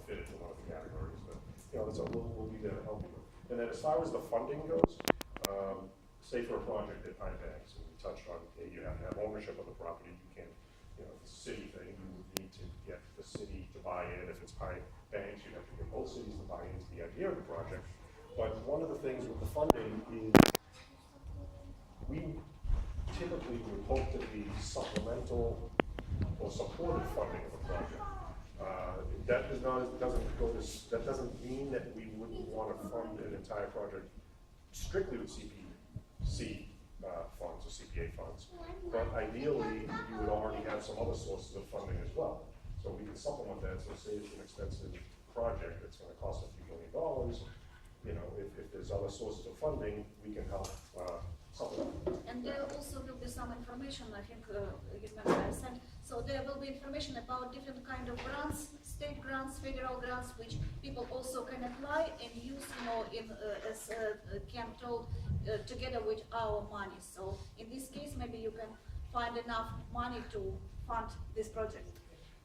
fit into one of the categories, but, you know, that's we'll be there to help you. And then as far as the funding goes, say for a project at Pine Banks, and we touched on, hey, you have to have ownership of the property, you can't, you know, it's a city thing, you would need to get the city to buy in. If it's Pine Banks, you'd have to get both cities to buy into the idea of the project. But one of the things with the funding is we typically would hope to be supplemental or supported funding of a project. That doesn't mean that we wouldn't want to fund an entire project strictly with CPC funds or CPA funds. But ideally, you would already have some other sources of funding as well. So we can supplement that. So say it's an expensive project that's going to cost a few $1 million. You know, if there's other sources of funding, we can help supplement. And there also will be some information, I think, you remember I sent. So there will be information about different kind of grants, state grants, federal grants, which people also can apply and use, you know, in, as Ken told, together with our money. So in this case, maybe you can find enough money to fund this project.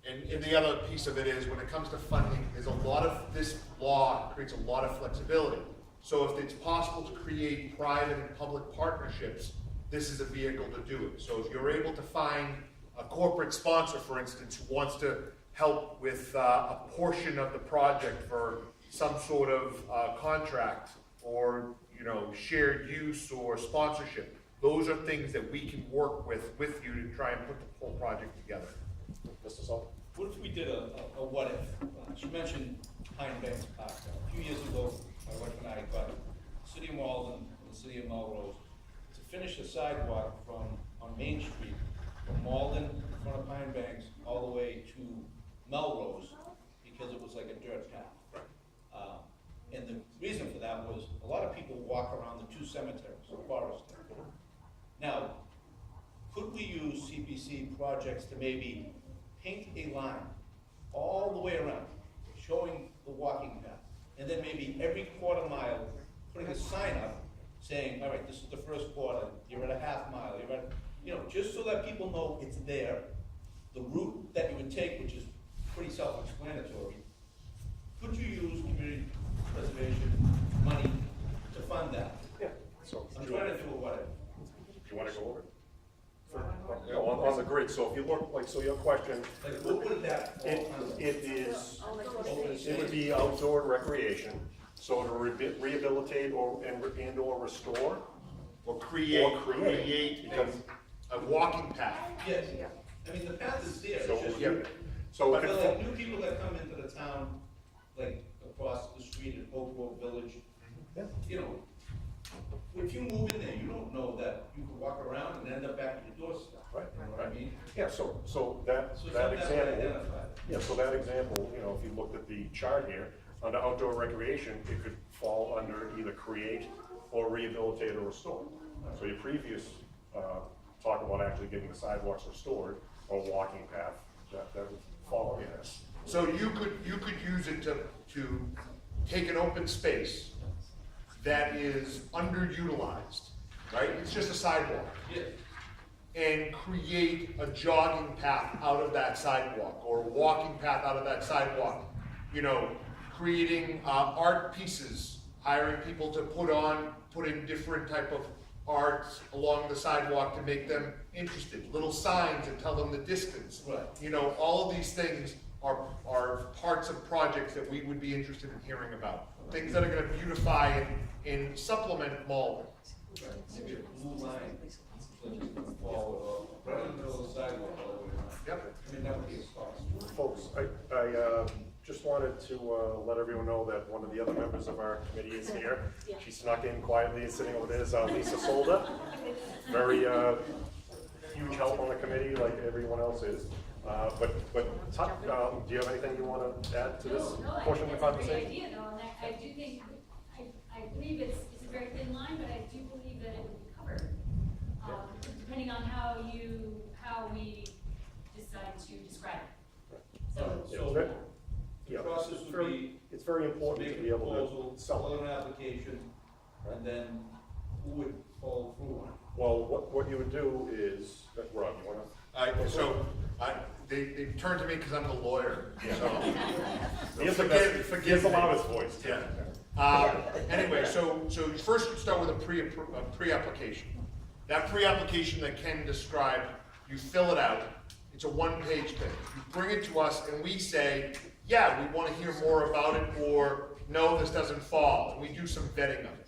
And the other piece of it is, when it comes to funding, there's a lot of, this law creates a lot of flexibility. So if it's possible to create private and public partnerships, this is a vehicle to do it. So if you're able to find a corporate sponsor, for instance, who wants to help with a portion of the project for some sort of contract or, you know, shared use or sponsorship, those are things that we can work with you to try and put the whole project together. Mr. Sullivan? What if we did a what if? She mentioned Pine Banks Park. A few years ago, my wife and I got the city of Malden and the city of Melrose to finish the sidewalk on Main Street, from Malden in front of Pine Banks all the way to Melrose, because it was like a dirt path. And the reason for that was a lot of people walk around the two cemeteries, the forest. Now, could we use CPC projects to maybe paint a line all the way around, showing the walking path, and then maybe every quarter mile, putting a sign up saying, all right, this is the first quarter, you're at a half mile, you're at, you know, just so that people know it's there, the route that you would take, which is pretty self-explanatory. Could you use community preservation money to fund that? Yeah. So I'm trying to do a what do you want to go over it? You know, on the grid, so if you look, like, so your question, if? Like, what would that fall under? it would be outdoor recreation, so to rehabilitate and/or restore, Or create because, a walking path. Yes, I mean, the path is there, so, it's just, yeah. So, I feel like new people that come into the town, like across the street at Oak Grove Village, yeah. you know, if you move in there, you don't know that you could walk around and end up back at your doorstep. Right, You know what I right. mean? Yeah, so that So something that would example, identify. yeah, so that example, you know, if you looked at the chart here, under outdoor recreation, it could fall under either create or rehabilitate or restore. So your previous talk about actually getting the sidewalks restored or walking path, that would fall under this. So you could use it to take an open space that is underutilized, right? It's just a sidewalk. Yes. And create a jogging path out of that sidewalk or a walking path out of that sidewalk. You know, creating art pieces, hiring people to put in different type of art along the sidewalk to make them interested. Little signs that tell them the distance. Right. You know, all of these things are parts of projects that we would be interested in hearing about. Things that are going to beautify and supplement Malden. Right. Maybe a blue line, so you can follow it right in the middle of the sidewalk all the way around. Yep. I mean, that would be a cost. Folks, I just wanted to let everyone know that one of the other members of our committee is here. Yeah. She snuck in quietly and sitting over there is Lisa Solda. Very huge help on the committee, like everyone else is. But Tuck, do you have anything you want to add to this portion of the conversation? Great idea, though, and I do think, I believe it's a very thin line, but I do believe that it would be covered. Depending on how we decide to describe it. So, The process would be, It's very important make to a be able proposal, to sell fill it. out an application, and then who would follow through on it? Well, what you would do is, Rob, you want to? they turned to me because I'm the lawyer, so. He has the best, he has the loudest voice. Yeah. Anyway, so first you start with a pre-application. That pre-application that Ken described, you fill it out. It's a one-page thing. You bring it to us and we say, yeah, we want to hear more about it, or no, this doesn't fall. And we do some vetting of it.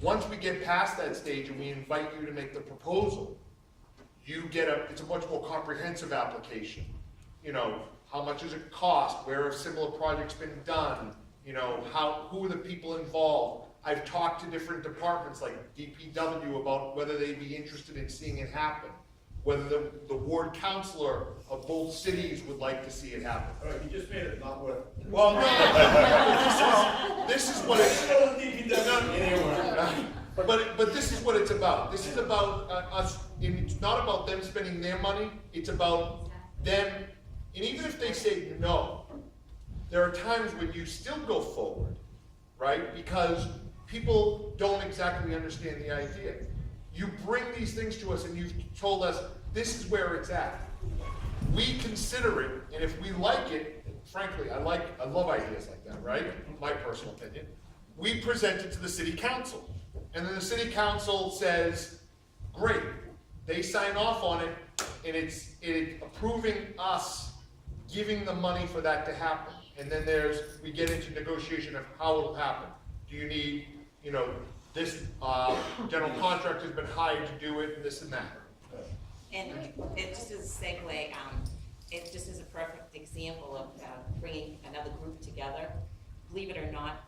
Once we get past that stage and we invite you to make the proposal, it's a much more comprehensive application. You know, how much does it cost? Where have similar projects been done? You know, who are the people involved? I've talked to different departments like DPW about whether they'd be interested in seeing it happen. Whether the ward councilor of both cities would like to see it happen. All right, you just made it not worth it. Well, this is what it's. But this is what it's about. This is about us. It's not about them spending their money. It's about them. And even if they say no, there are times when you still go forward, right? Because people don't exactly understand the idea. You bring these things to us and you've told us this is where it's at. We consider it, and if we like it, frankly, I love ideas like that, right? My personal opinion. We present it to the city council. And then the city council says, great. They sign off on it, and it's approving us giving the money for that to happen. And then we get into negotiation of how it'll happen. Do you need, this general contractor has been hired to do it, and this and that. And it just as a segue, it just is a perfect example of bringing another group together. Believe it or not,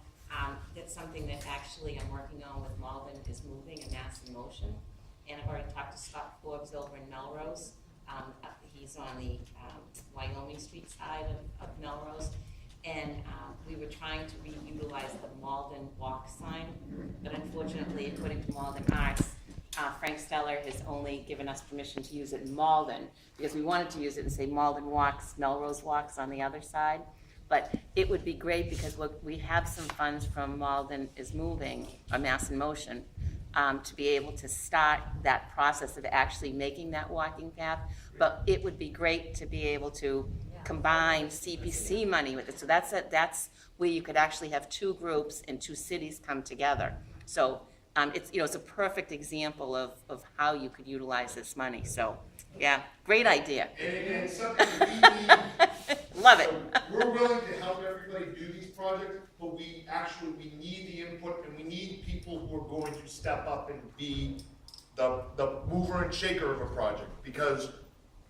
that's something that actually I'm working on with Malden is moving and Mass in Motion. And I've already talked to Scott Forbes over in Melrose. He's on the Wyoming Street side of Melrose. And we were trying to reutilize the Malden walk sign, but unfortunately, according to Malden Arts, Frank Steller has only given us permission to use it in Malden, because we wanted to use it and say Malden walks, Melrose walks on the other side. But it would be great because we have some funds from Malden is Moving, or Mass in Motion, to be able to start that process of actually making that walking path. But it would be great to be able to combine CPC money with it. So that's where you could actually have two groups and two cities come together. So it's a perfect example of how you could utilize this money. So yeah, great idea. And it's something we need. Love it. So we're willing to help everybody do these projects, but we need the input, and we need people who are going to step up and be the mover and shaker of a project, because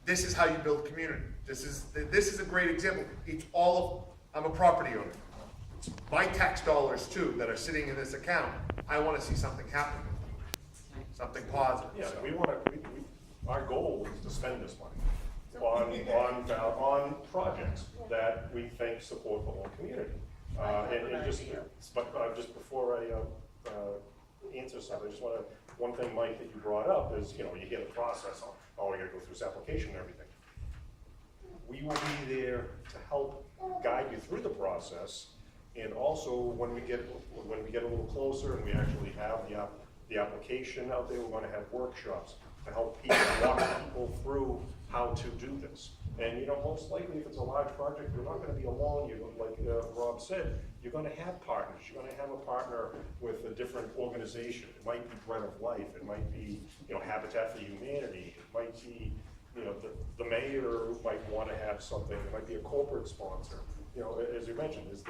this is how you build community. This is a great example. I'm a property owner. It's my tax dollars too that are sitting in this account. I want to see something happen, something positive. Yeah, So. our goal is to spend this money on projects that we think support the whole community. Just before I answer something, I just want to, one thing, Mike, that you brought up is, you hear the process, we gotta go through this application and everything. We will be there to help guide you through the process, and also when we get a little closer and we actually have the application out there, we're gonna have workshops to help people, walk people through how to do this. And most likely if it's a large project, you're not gonna be alone. Like Rob said, you're gonna have partners. You're gonna have a partner with a different organization. It might be Bread of Life. It might be, Habitat for Humanity. It might be, the mayor might wanna have something. It might be a corporate sponsor. As you mentioned, it's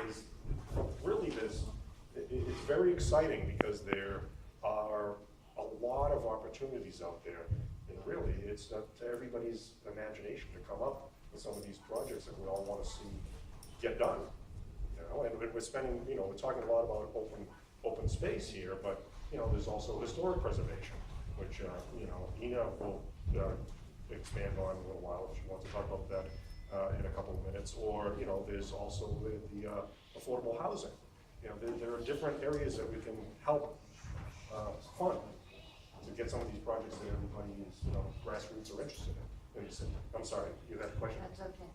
very exciting because there are a lot of opportunities out there. And really, it's up to everybody's imagination to come up with some of these projects that we all want to see get done. And we're spending, we're talking a lot about open space here, but there's also historic preservation, which Ina will expand on in a little while if she wants to talk about that in a couple of minutes. Or there's also the affordable housing. There are different areas that we can help fund to get some of these projects that everybody is, grassroots are interested in the city. I'm sorry, you had a question? That's okay.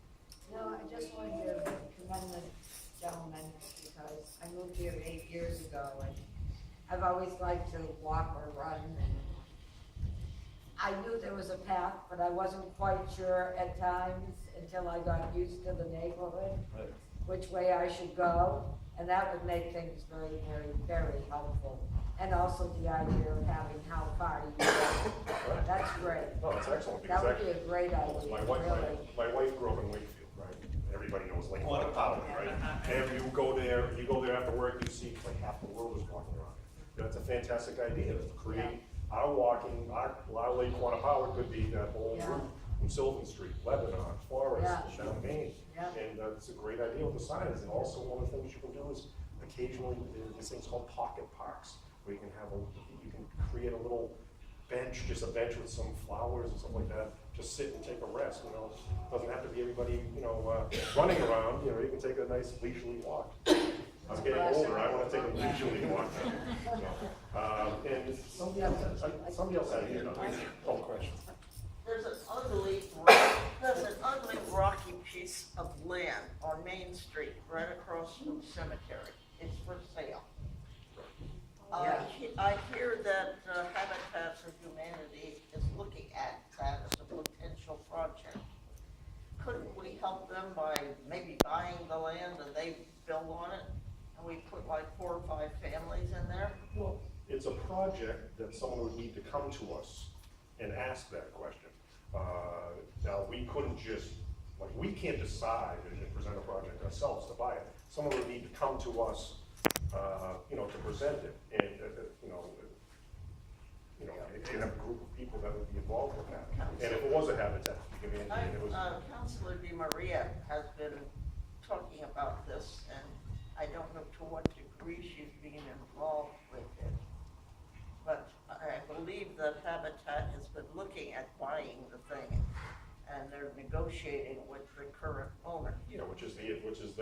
No, I just wanted to commend the gentleman because I moved here 8 years ago and I've always liked to walk or run, and I knew there was a path, but I wasn't quite sure at times until I got used to the neighborhood, Right. which way I should go, and that would make things very, very, very helpful. And also the idea of having how far you go. That's great. No, it's excellent, That because would be a great idea, my wife, really. my wife grew up in Wakefield, right? Everybody knows Lake Powder, right? And you go there after work, you see like half the world is walking around. That's a fantastic idea, to create our walking, our Lake Quannapowitt could be that whole Yeah. route from Sylvan Street, Lebanon, Forest, Yeah. down Main. Yeah. And it's a great idea with the signs, and also one of the things you can do is occasionally, there's things called pocket parks, where you can you can create a little bench, just a bench with some flowers and stuff like that, just sit and take a rest, you know. Doesn't have to be everybody, running around, you can take a nice leisurely walk. I'm getting older, I wanna take a leisurely walk. And somebody else had a hand up. Oh, question. There's an ugly rocky piece of land on Main Street, right across from the cemetery. It's for sale. I hear that Habitat for Humanity is looking at that as a potential project. Couldn't we help them by maybe buying the land and they build on it? And we put like 4 or 5 families in there? Well, it's a project that someone would need to come to us and ask that question. Now, we couldn't just, we can't decide and present a project ourselves to buy it. Someone would need to come to us, to present it, and, you have a group of people that would be involved with that. And if it was a habitat, and it was. Councilor Di Maria has been talking about this, and I don't know to what degree she's being involved with it. But I believe that Habitat has been looking at buying the thing, and they're negotiating with the current owner. Yeah, which is the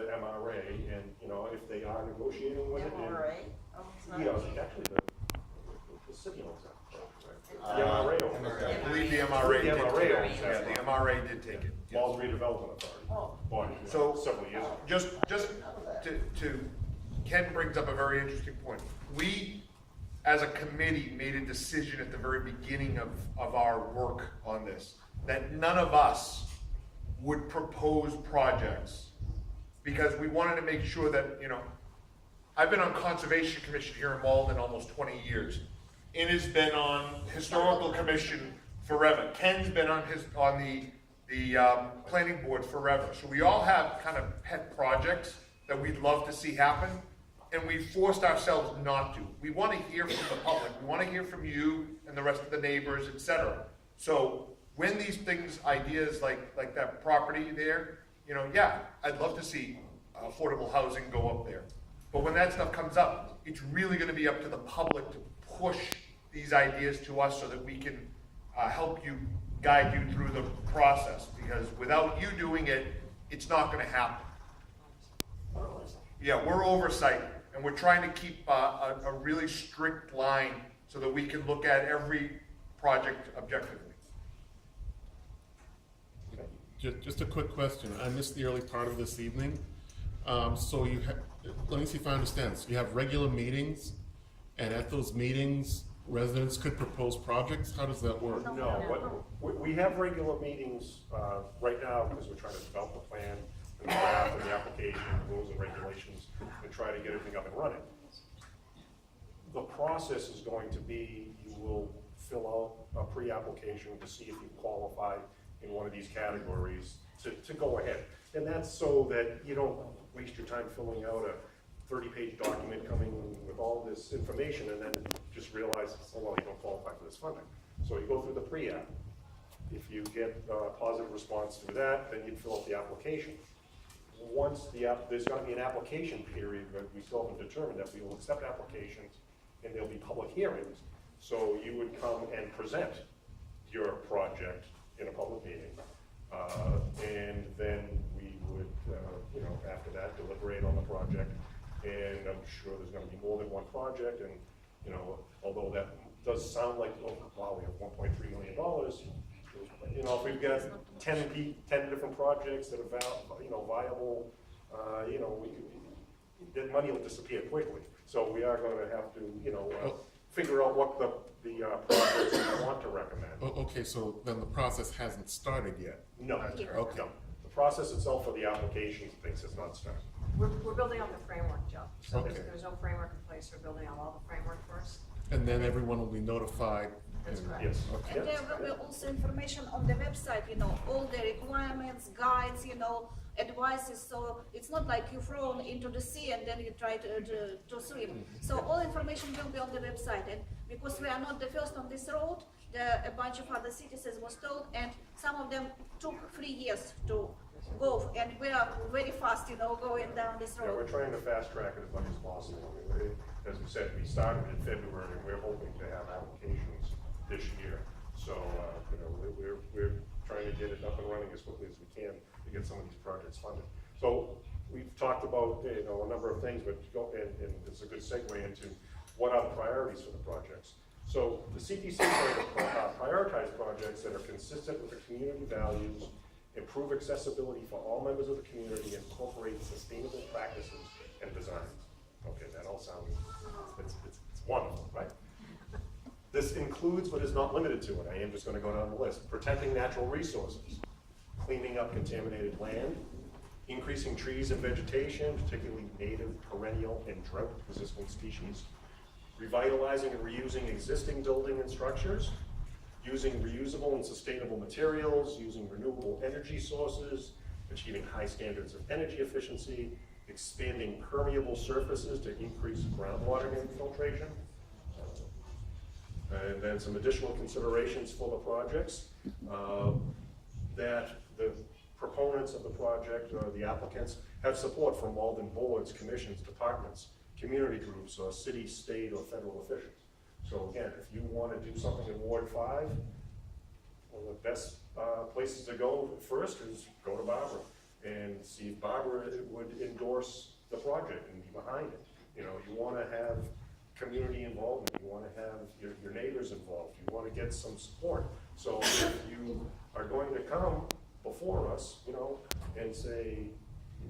MRA, and, if they are negotiating with it. MRA? Oh, it's not- Yeah, actually, the city owns that. The MRA owns I that. believe the MRA The did MRA take it. owns that. Yeah, the MRA did take it. yes. Malden Redevelopment Authority. Oh. Bought it, So- several years ago. Just to, Ken brings up a very interesting point. We, as a committee, made a decision at the very beginning of our work on this, that none of us would propose projects, because we wanted to make sure that, I've been on Conservation Commission here in Malden almost 20 years. And has been on Historical Commission forever. Ken's been on the planning board forever. So we all have kind of pet projects that we'd love to see happen, and we forced ourselves not to. We want to hear from the public. We want to hear from you and the rest of the neighbors, etc. So when these things, ideas like that property there, I'd love to see affordable housing go up there. But when that stuff comes up, it's really going to be up to the public to push these ideas to us so that we can help you, guide you through the process. Because without you doing it, it's not going to happen. Yeah, we're oversight, and we're trying to keep a really strict line so that we can look at every project objectively. Just a quick question. I missed the early part of this evening. So let me see if I understand. So you have regular meetings, and at those meetings, residents could propose projects? How does that work? No, we have regular meetings right now, because we're trying to develop the plan, and the draft, and the application, rules and regulations, and try to get everything up and running. The process is going to be, you will fill out a pre-application to see if you qualify in one of these categories to go ahead. And that's so that you don't waste your time filling out a 30-page document coming with all this information and then just realize, oh, well, you don't qualify for this funding. So you go through the pre-app. If you get a positive response to that, then you fill out the application. Once there's going to be an application period, but we still haven't determined that we will accept applications, and there'll be public hearings. So you would come and present your project in a public meeting. And then we would, after that, deliberate on the project. And I'm sure there's gonna be more than one project, and, although that does sound like, oh, wow, we have $1.3 million, if we've got 10 different projects that are viable, that money will disappear quickly. So we are gonna have to, figure out what the projects we want to recommend. Okay, so then the process hasn't started yet? No, Yeah. Okay. no. The process itself for the applications, things has not started. We're building out the framework, Joe. So Okay. there's no framework in place. We're building out all the framework first. And then everyone will be notified? That's and- correct. Yes. Okay. And there will be also information on the website, all the requirements, guides, advices, so it's not like you're thrown into the sea and then you try to swim. So all information will be on the website, and because we are not the first on this road, a bunch of other cities as was told, and some of them took 3 years to go, and we are very fast, going down this Yeah, we're road. trying to fast track it as much as possible. I mean, as we said, we started in February, and we're hoping to have applications this year. So, we're trying to get it up and running as quickly as we can to get some of these projects funded. So, we've talked about, a number of things, but and it's a good segue into what are the priorities for the projects. So, the CPC is going to prioritize projects that are consistent with the community values, improve accessibility for all members of the community, and incorporate sustainable practices and designs. Okay, that all sounds, it's wonderful, right? This includes, but is not limited to it, I am just gonna go down the list, protecting natural resources, cleaning up contaminated land, increasing trees and vegetation, particularly native, perennial, and drought-resistant species, revitalizing and reusing existing building and structures, using reusable and sustainable materials, using renewable energy sources, achieving high standards of energy efficiency, expanding permeable surfaces to increase groundwater infiltration. And then some additional considerations for the projects, that the proponents of the project, or the applicants, have support from Malden boards, commissions, departments, community groups, or city, state, or federal officials. So again, if you want to do something in Ward 5, one of the best places to go first is go to Barbara and see if Barbara would endorse the project and be behind it. You want to have community involvement, you want to have your neighbors involved, you want to get some support. So if you are going to come before us, and say,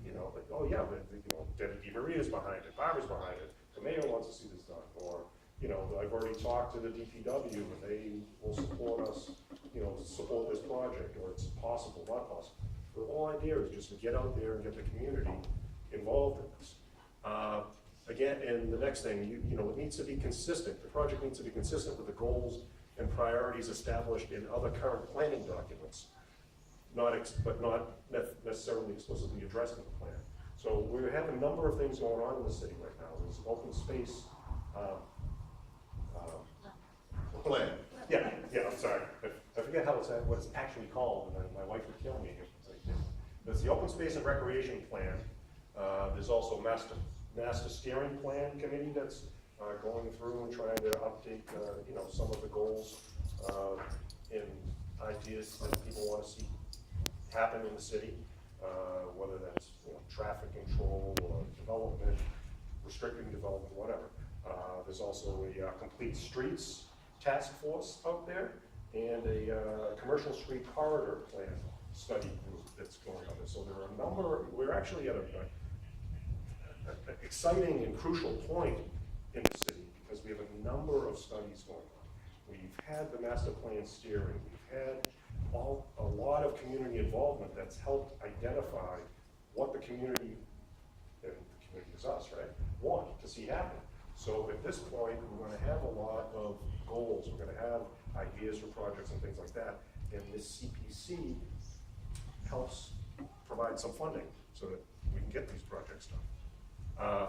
like, oh yeah, but, Debbie DiMaria's behind it, Barbara's behind it, the mayor wants to see this done, or, I've already talked to the DPW and they will support us, support this project, or it's possible, not possible. The whole idea is just to get out there and get the community involved in this. Again, and the next thing, it needs to be consistent. The project needs to be consistent with the goals and priorities established in other current planning documents, but not necessarily explicitly addressed in the plan. So we have a number of things going on in the city right now. There's open space. Plan. Yeah, I'm sorry. I forget what it's actually called, and then my wife would kill me if it's like this. There's the open space and recreation plan. There's also master steering plan committee that's going through and trying to update, some of the goals and ideas that people want to see happen in the city, whether that's traffic control or development, restricting development, whatever. There's also a complete streets task force out there, and a commercial street corridor plan study group that's going on there. So there are a number. We're actually at an exciting and crucial point in the city because we have a number of studies going on. We've had the master plan steering. We've had a lot of community involvement that's helped identify what the community, and the community is us, right, want to see happen. So at this point, we're going to have a lot of goals. We're going to have ideas for projects and things like that. And this CPC helps provide some funding so that we can get these projects done.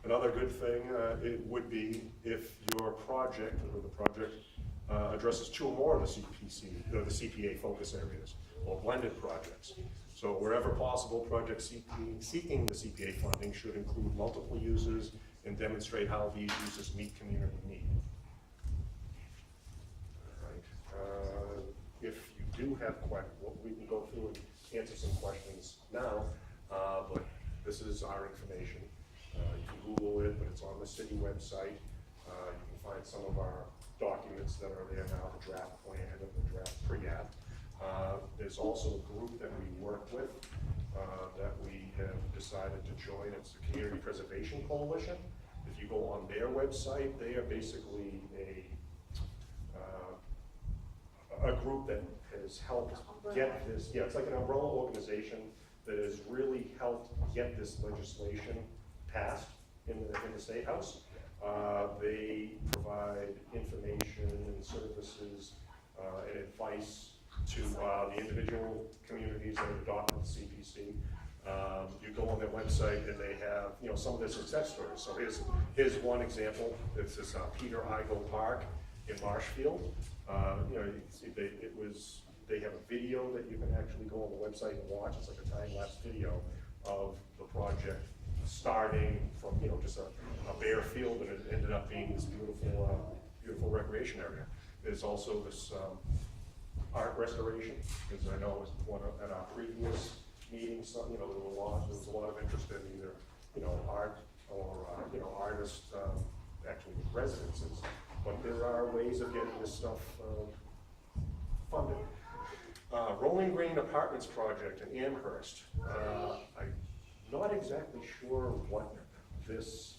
Another good thing it would be if your project, or the project, addresses 2 or more of the CPC, the CPA focus areas, or blended projects. So wherever possible, projects seeking the CPA funding should include multiple users and demonstrate how these users meet community need. All right. If you do have questions, we can go through and answer some questions now, but this is our information. You can Google it, but it's on the city website. You can find some of our documents that are there now, the draft plan and the draft pre-app. There's also a group that we work with that we have decided to join. It's the Community Preservation Coalition, If you go on their website, they are basically a group that has helped get this, yeah, it's like an umbrella organization that has really helped get this legislation passed in the State House. They provide information and services and advice to the individual communities that have adopted the CPC. You go on their website and they have, you know, some of their success stories. So here's one example. It's this Peter Igo Park in Marshfield. You know, you can see they have a video that you can actually go on the website and watch. It's like a time-lapse video of the project starting from, you know, just a bare field, and it ended up being this beautiful, beautiful recreation area. There's also this art restoration, because I know it was one at our previous meeting, so, you know, there was a lot of interest in either, you know, art or, you know, artist, actually residences. But there are ways of getting this stuff funded. Rolling Green Apartments project in Amherst. I'm not exactly sure what this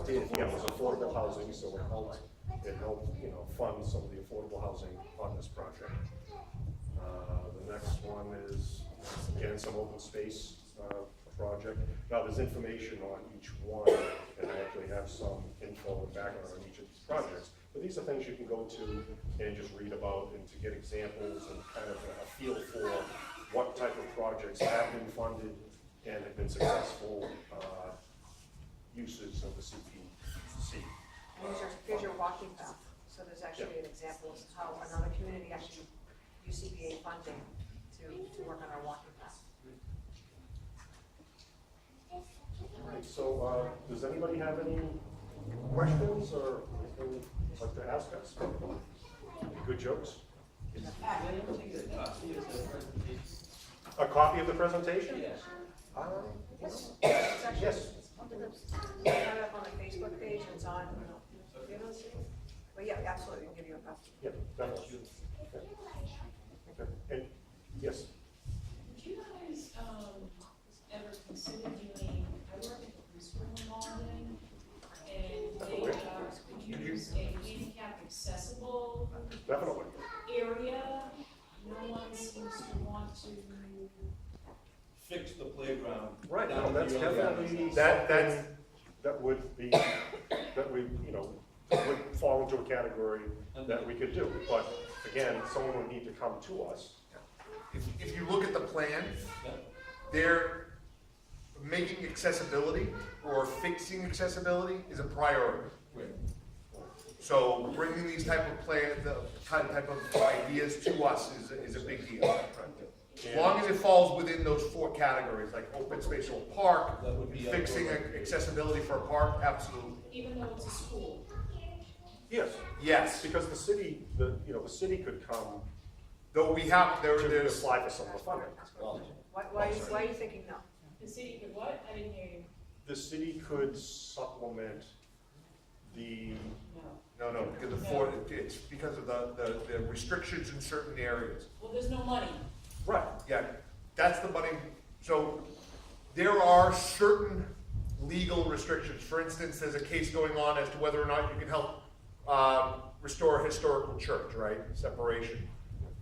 did. Yeah, it was affordable housing, so it helped, you know, fund some of the affordable housing on this project. The next one is, again, some open space project. Now, there's information on each one, and I actually have some info and background on each of these projects. But these are things you can go to and just read about and to get examples and kind of a feel for what type of projects have been funded and have been successful uses of the CPC. Here's your walking path. So there's actually an example of how another community actually used CPA funding to work on our walking path. All right, so does anybody have any questions or anything you'd like to ask us? Any good jokes? A copy of the presentation? Yes. Yes. Yes. We have it up on the Facebook page, and it's on, you know, but yeah, absolutely, we'll give you a copy. Yeah, definitely. Okay. Okay. And, yes, Would you guys, ever consider doing, I work at the preschool in Malden, and they, could use a handicap accessible definitely. area? No one seems to want to, Fix the playground. Right, down well, that's the road. definitely That's- something that would be, that we, you know, would fall into a category that we could do. But again, someone would need to come to us. If you look at the plan, Yeah. they're making accessibility or fixing accessibility is a priority. Right. So bringing these type of ideas to us is a big deal. As long as it falls within those four categories, like open space or park, That would be fixing accessibility for a park, absolutely. even though it's a school? Yes, Yes, because the city city could come though we have, to there's, apply for some of the funding. Why are you thinking no? The city could what? I didn't hear you. The city could supplement the, no, because it's because of the restrictions in certain areas. Well, there's no money. right, Yeah, that's the money. So there are certain legal restrictions. For instance, there's a case going on as to whether or not you can help restore a historical church, right? Separation.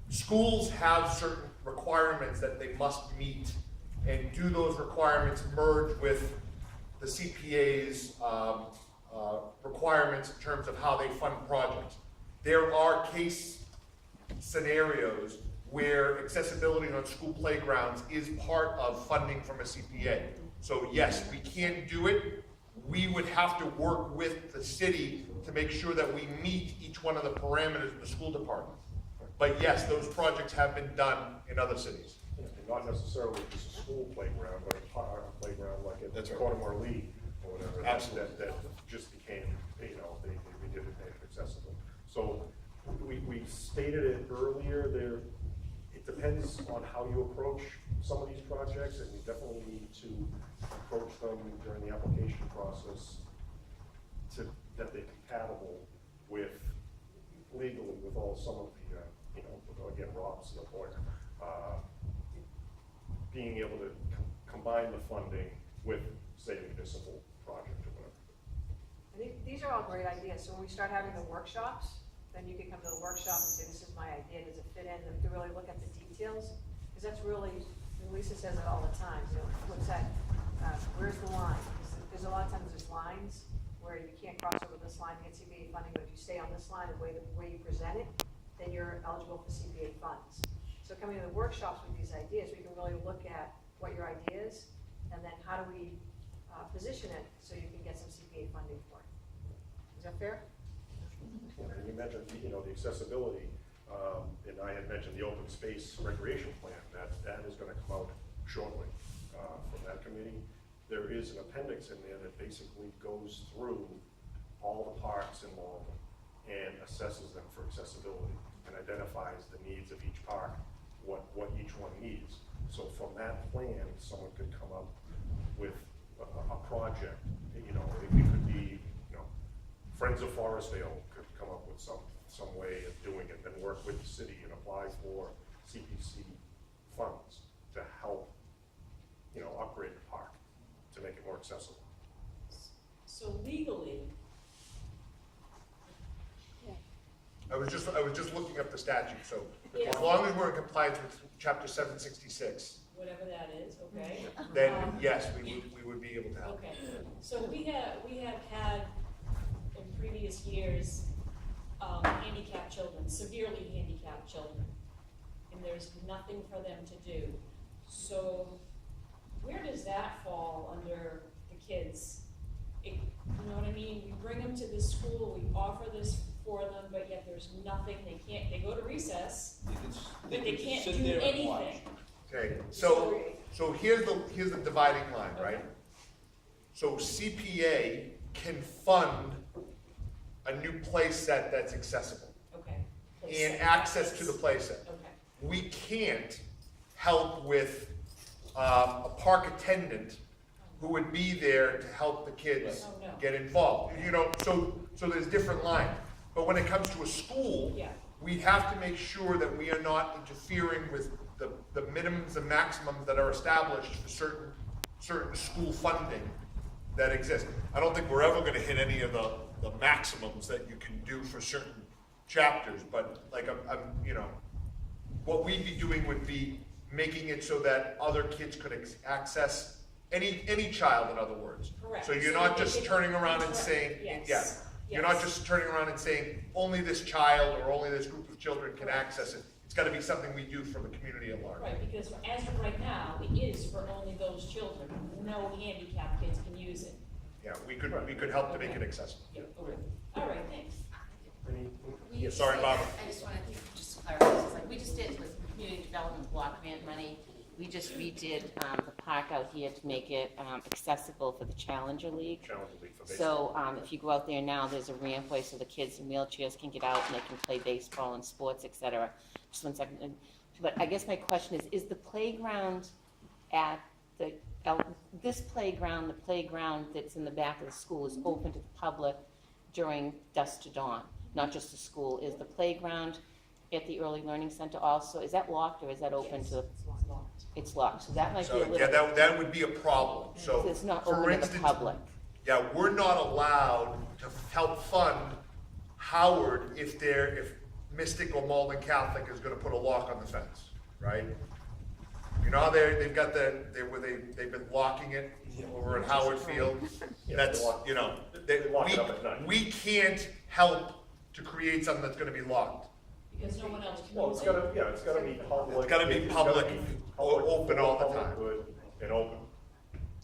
Schools have certain requirements that they must meet, and do those requirements merge with the CPA's requirements in terms of how they fund projects? There are case scenarios where accessibility on school playgrounds is part of funding from a CPA. So yes, we can do it. We would have to work with the city to make sure that we meet each one of the parameters of the school department. But yes, those projects have been done in other cities. and not necessarily just a school playground, but a playground like at That's right. Baltimore League or whatever. Absolutely. That just became, we did it, made it accessible. So we stated it earlier, it depends on how you approach some of these projects, and you definitely need to approach them during the application process that they're compatible with, legally, with some of the, again, Rob's the point, being able to combine the funding with, say, a municipal project or whatever. These are all great ideas, so when we start having the workshops, then you can come to the workshop and say, this is my idea, does it fit in, to really look at the details, because that's really, and Lisa says it all the time, you know, what's that, where's the line? Because a lot of times there's lines where you can't cross over this line to get CPA funding, but if you stay on this line, the way you present it, then you're eligible for CPA funds. So coming to the workshops with these ideas, we can really look at what your idea is, and then how do we position it so you can get some CPA funding for it. Is that fair? And you mentioned, you know, the accessibility, and I had mentioned the open space recreation plan, that is gonna come out shortly from that committee. There is an appendix in there that basically goes through all the parks in Malden and assesses them for accessibility and identifies the needs of each park, what each one needs. So from that plan, someone could come up with a project, you know, it could be, you know, Friends of Forestvale could come up with some way of doing it, then work with the city and apply for CPC funds to help, you know, upgrade the park, to make it more accessible. So legally, I was just looking up the statute, so Yeah. as long as we're in compliance with chapter 766, whatever that is, okay? then yes, we would be able to help. Okay, so we have had in previous years, handicapped children, severely handicapped children, and there's nothing for them to do. So where does that fall under the kids? You know what I mean? We bring them to this school, we offer this for them, but yet there's nothing, they go to recess, but they could can't sit do there and watch. anything. Okay, so here's the dividing line, right? Okay. So CPA can fund a new play set that's accessible Okay. and access to the play set. Okay, We can't help with a park attendant who would be there to help the kids Oh, no. get involved. You know, so there's different lines. But when it comes to a school, yeah, we have to make sure that we are not interfering with the minimums and maximums that are established for certain school funding that exist. I don't think we're ever gonna hit any of the maximums that you can do for certain chapters, but like I'm you know, what we'd be doing would be making it so that other kids could access any child, in other words. correct. So you're So not they just could- turning around and correct, saying, yes, yeah, you're not yes. just turning around and saying, only this child or only this group of children can Correct. access it. It's gotta be something we do for the community at large. Right, because as of right now, it is for only those children, no handicapped kids can use it. Yeah, we could help to make it accessible. Yeah, okay, all right, thanks. Yeah, sorry, Bob. I just wanted to just clarify, it's like we just did with community development block grant money, we just redid the park out here to make it accessible for the Challenger League. Challenge League for baseball. So if you go out there now, there's a rampway so the kids in wheelchairs can get out and they can play baseball and sports, et cetera. Just 1 second. But I guess my question is the playground at this playground, the playground that's in the back of the school is open to the public during dusk to dawn, not just the school? Is the playground at the Early Learning Center also, is that locked or is that open to? It's locked. It's locked, so that might be So, a little. yeah, that would be a problem, so. It's not for open to the instance, public. Yeah, we're not allowed to help fund Howard if Mystic or Malden Catholic is gonna put a lock on the fence, right? You know how they've been locking it over at Howard Field? Yeah, That's, they lock- you know, they lock it up at night. we can't help to create something that's gonna be locked. Because no one else can Well, use it's it. gotta, it's gotta be public. It's gotta be public, open all the time. Good and open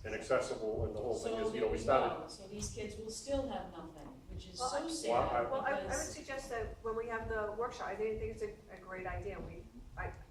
and accessible, and the whole thing is, you know, we So started. so these kids will still have nothing, which is Well, so I- sad, Well, Well, I would because, suggest that when we have the workshop, I think it's a great idea.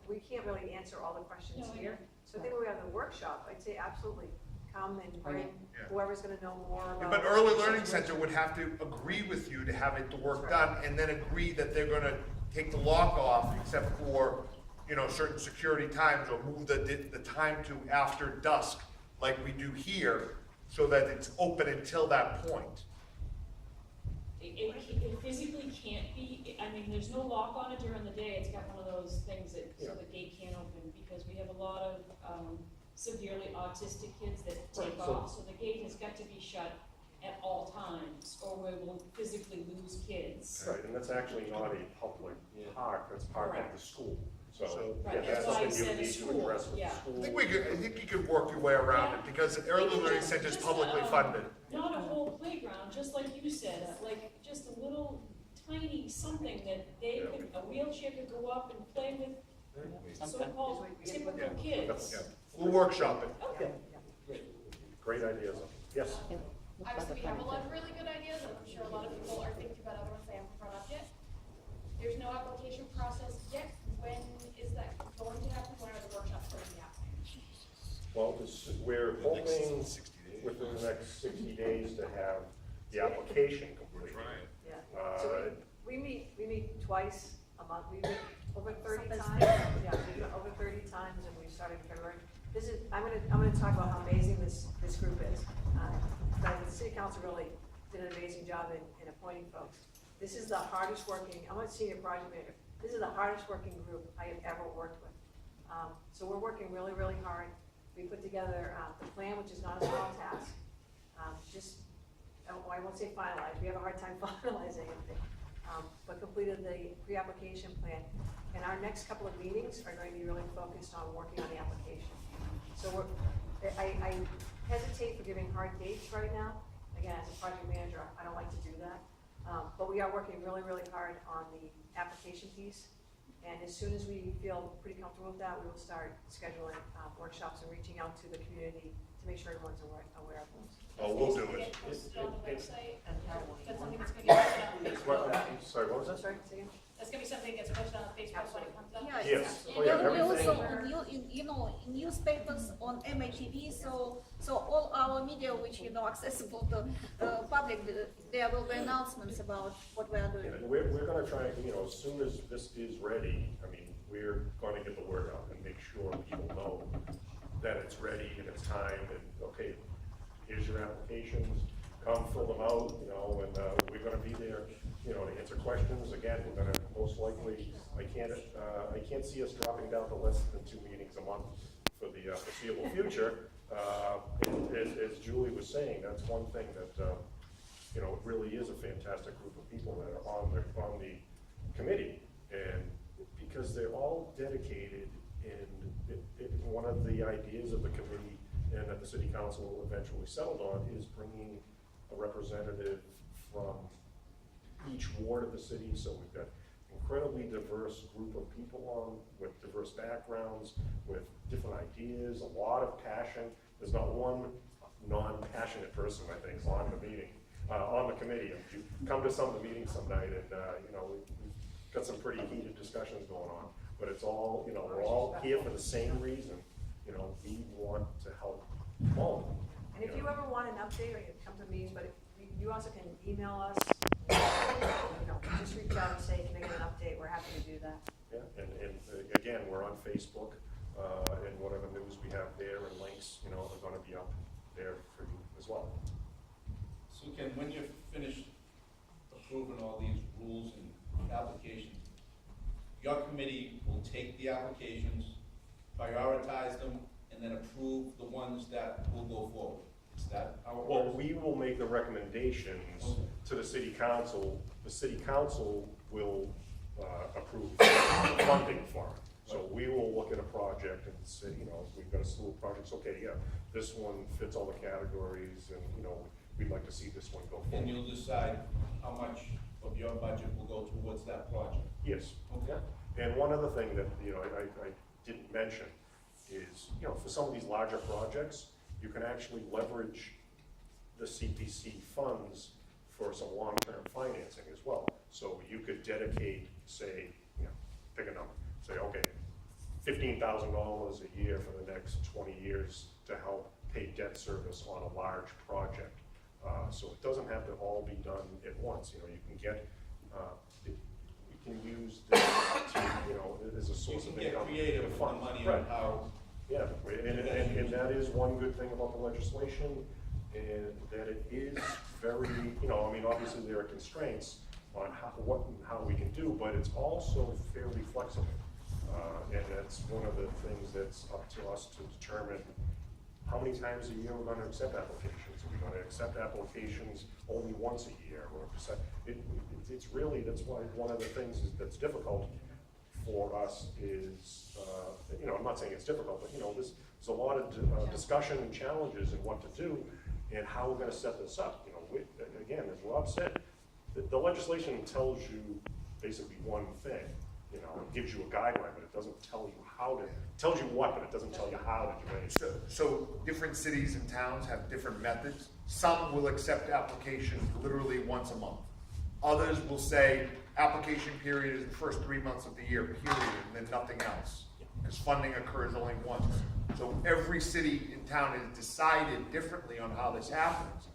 We can't really answer all the questions No, I here. know. So I think when we have the workshop, I'd say absolutely come and bring Yeah. whoever's gonna know more about. But Early Learning Center would have to agree with you to have it, the work done, and then agree that they're gonna take the lock off except for, you know, certain security times, or move the time to after dusk, like we do here, so that it's open until that point. it physically can't be, I mean, there's no lock on it during the day, it's got one of those things that, so Yeah. the gate can't open, because we have a lot of severely autistic kids that take Right, so- off, so the gate has got to be shut at all times, or we will physically lose kids. Right, and that's actually not a public park, that's part of the school. So, yeah, Right, that's that's why I something you said need a to school, address with the yeah. school. I think you could work your way around it, because the early learning center is publicly funded. Not a whole playground, just like you said, like just a little tiny something that they could, a wheelchair could go up and play with so-called typical kids. We'll workshop it. Okay. Great ideas. Yes? Obviously, we have a lot of really good ideas, and I'm sure a lot of people are thinking about other ones they haven't brought up yet. There's no application process yet. When is that going to happen? When are the workshops going to be happening? Well, we're hoping within the next 60 days to have the application complete. Yeah. Uh, So we meet twice a month, we meet over 30 Sometimes times, yeah, we meet over 30 times, and we started in February. I'm gonna talk about how amazing this group is. The city council really did an amazing job in appointing folks. This is the hardest working, I'm a senior project manager, this is the hardest working group I have ever worked with. So we're working really, really hard. We put together the plan, which is not a small task. I won't say finalized, we have a hard time finalizing anything, but completed the pre-application plan. And our next couple of meetings are going to be really focused on working on the application. So I hesitate for giving hard dates right now. Again, as a project manager, I don't like to do that. But we are working really, really hard on the application piece. And as soon as we feel pretty comfortable with that, we will start scheduling workshops and reaching out to the community to make sure everyone's aware of those. Oh, we'll do it. Get posted on the website. And how will That's you something want that's going to get posted on Well, Facebook. sorry, what was that? Sorry, say again? That's going to be something that gets posted on Facebook when it comes up. Yeah, Yes. exactly. Oh, yeah, There will be everything. also, in newspapers, on MHTV, so all our media which, accessible to public, there will be announcements about what we are doing. And we're gonna try, as soon as this is ready, we're gonna get the word out and make sure people know that it's ready and it's time, and, okay, here's your applications, come fill them out, and, we're gonna be there, to answer questions. Again, we're gonna most likely, I can't see us dropping down to less than 2 meetings a month for the foreseeable future. As Julie was saying, that's one thing that, it really is a fantastic group of people that are on the committee. And because they're all dedicated, and one of the ideas of the committee and that the city council will eventually settled on is bringing a representative from each ward of the city. So we've got incredibly diverse group of people on with diverse backgrounds, with different ideas, a lot of passion. There's not one non-passionate person, I think, on the meeting, on the committee. If you come to some of the meetings some night, and we've got some pretty heated discussions going on, but it's all, we're all here for the same reason. We want to help Malden. And if you ever want an update, or you come to meetings, but you also can email us, just reach out and say, can I get an update, we're happy to do that. Yeah, and again, we're on Facebook, and whatever news we have there and links, are gonna be up there for you as well. So Ken, when you're finished approving all these rules and applications, your committee will take the applications, prioritize them, and then approve the ones that will go forward. Is that how it Well, works? we will make the recommendations Okay. to the city council. The city council will approve funding for it. So we will look at a project and say, we've got a slew of projects, okay, yeah, this one fits all the categories, and, we'd like to see this one go And forward. you'll decide how much of your budget will go towards that project. Yes. Okay. And one other thing that, I didn't mention is, for some of these larger projects, you can actually leverage the CPC funds for some long-term financing as well. So you could dedicate, say, pick a number, say, okay, $15,000 a year for the next 20 years to help pay debt service on a large project. So it doesn't have to all be done at once. You can get, you can use this to, as a You source can of get income. creative to with the fund. money Right. and how. Yeah, and that is one good thing about the legislation, and that it is very, obviously there are constraints on what and how we can do, but it's also fairly flexible. And that's one of the things that's up to us to determine how many times a year we're gonna accept applications? Are we gonna accept applications only once a year, or it's really, that's why one of the things that's difficult for us is, I'm not saying it's difficult, but, there's a lot of discussion and challenges in what to do and how we're gonna set this up. Again, as Rob said, the legislation tells you basically one thing. It gives you a guideline, but it doesn't tell you how to, it tells you what, but it doesn't tell you how to do it. So different cities and towns have different methods. Some will accept applications literally once a month. Others will say application period is the first 3 months of the year, period, and then nothing else, because funding occurs only once. So every city and town has decided differently on how this happens.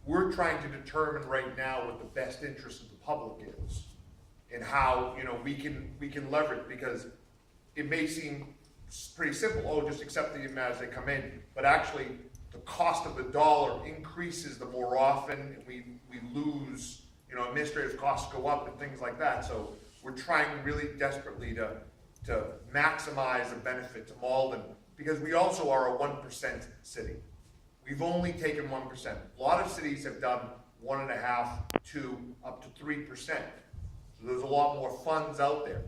We're trying to determine right now what the best interest of the public is and how, we can leverage, because it may seem pretty simple, just accept them as they come in, but actually the cost of the dollar increases the more often, and we lose, administrative costs go up and things like that. So we're trying really desperately to maximize the benefit to Malden, because we also are a 1% city. We've only taken 1%. A lot of cities have done 1.5%, 2%, up to 3%. So there's a lot more funds out there.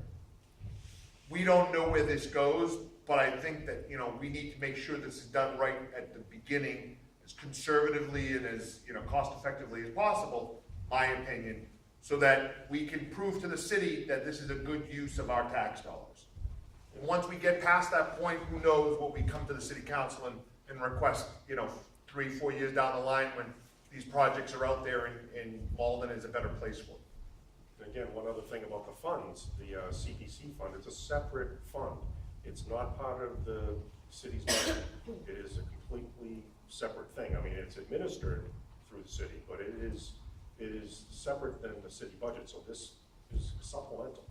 We don't know where this goes, but I think that, we need to make sure this is done right at the beginning, as conservatively and as, cost effectively as possible, my opinion, so that we can prove to the city that this is a good use of our tax dollars. And once we get past that point, who knows what we come to the city council and request, 3-4 years down the line when these projects are out there and Malden is a better place for it. Again, one other thing about the funds, the CPC fund, it's a separate fund. It's not part of the city's budget. It is a completely separate thing. I mean, it's administered through the city, but it is separate than the city budget. So this is supplemental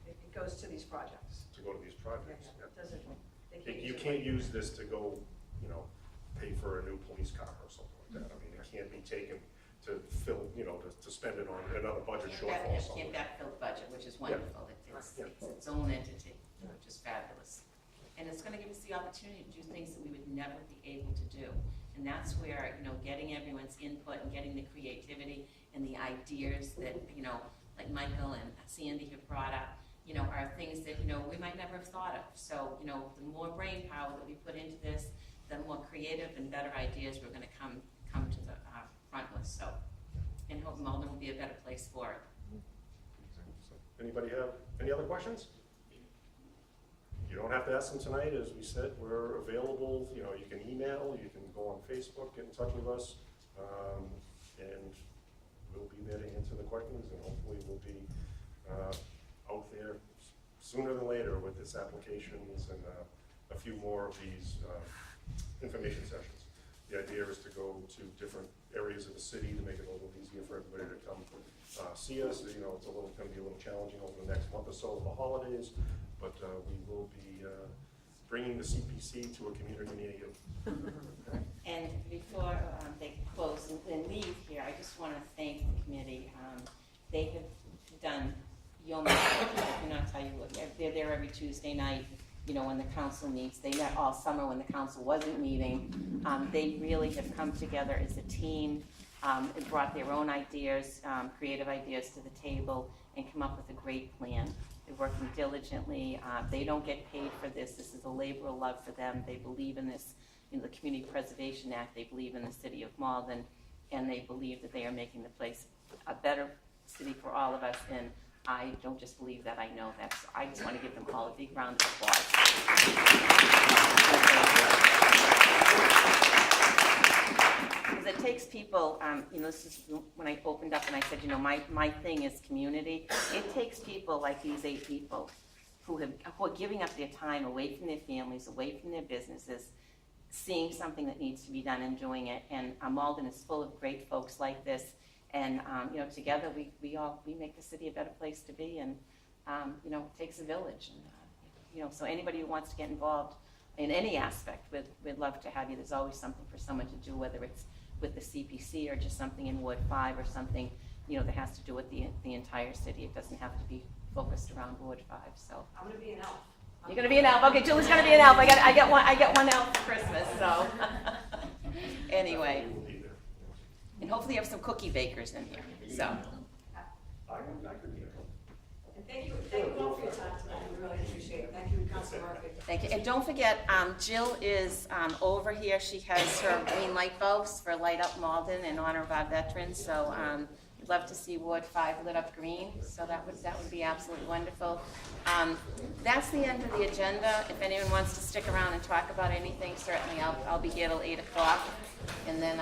It goes to these projects. to go to these projects. Yeah, it doesn't, they can't You use it. can't use this to go, pay for a new police car or something like that. I mean, it can't be taken to fill, to spend it on another budget shortfall Can't somewhere. backfill the budget, which is wonderful. It's its own entity, which is fabulous. And it's gonna give us the opportunity to do things that we would never be able to do. And that's where, getting everyone's input and getting the creativity and the ideas that, like Michael and Sandy have brought up, are things that, we might never have thought of. So, the more brain power that we put into this, the more creative and better ideas we're gonna come to the front with. So, and hope Malden will be a better place for it. So, anybody have any other questions? You don't have to ask them tonight. As we said, we're available. You can email, you can go on Facebook, get in touch with us, and we'll be there to answer the questions, and hopefully we'll be out there sooner than later with this applications and a few more of these information sessions. The idea is to go to different areas of the city to make it a little easier for everybody to come see us. It's going to be a little challenging over the next month or so of the holidays, but we will be bringing the CPC to a community near you. And before they close and leave here, I just want to thank the committee. They have done yeoman's work. I cannot tell you what, they're there every Tuesday night, when the council meets. They met all summer when the council wasn't meeting. They really have come together as a team, and brought their own ideas, creative ideas to the table, and come up with a great plan. They're working diligently. They don't get paid for this. This is a labor of love for them. They believe in this, the Community Preservation Act. They believe in the city of Malden, and they believe that they are making the place a better city for all of us. And I don't just believe that, I know that. So I just want to give them all a big round of applause. Because it takes people, this is when I opened up and I said, my thing is community. It takes people like these 8 people who are giving up their time away from their families, away from their businesses, seeing something that needs to be done and doing it. And Malden is full of great folks like this. And, together we make the city a better place to be. And, it takes a village. And, so anybody who wants to get involved in any aspect, we'd love to have you. There's always something for someone to do, whether it's with the CPC or just something in Ward 5 or something, that has to do with the entire city. It doesn't have to be focused around Ward 5. So I'm gonna be an elf. you're gonna be an elf. Okay, Julie's gonna be an elf. I get one elf for Christmas. So. Anyway. We will be there. And hopefully you have some cookie bakers in here, so. I could be there. And thank you all for your time tonight, we really appreciate it. Thank you, Councilor Murphy. Thank you, and don't forget, Jill is over here, she has her green light bulbs for Light Up Malden in honor of our veterans, so we'd love to see Ward 5 lit up green, so that would be absolutely wonderful. That's the end of the agenda. If anyone wants to stick around and talk about anything, certainly I'll be here till 8 o'clock, and then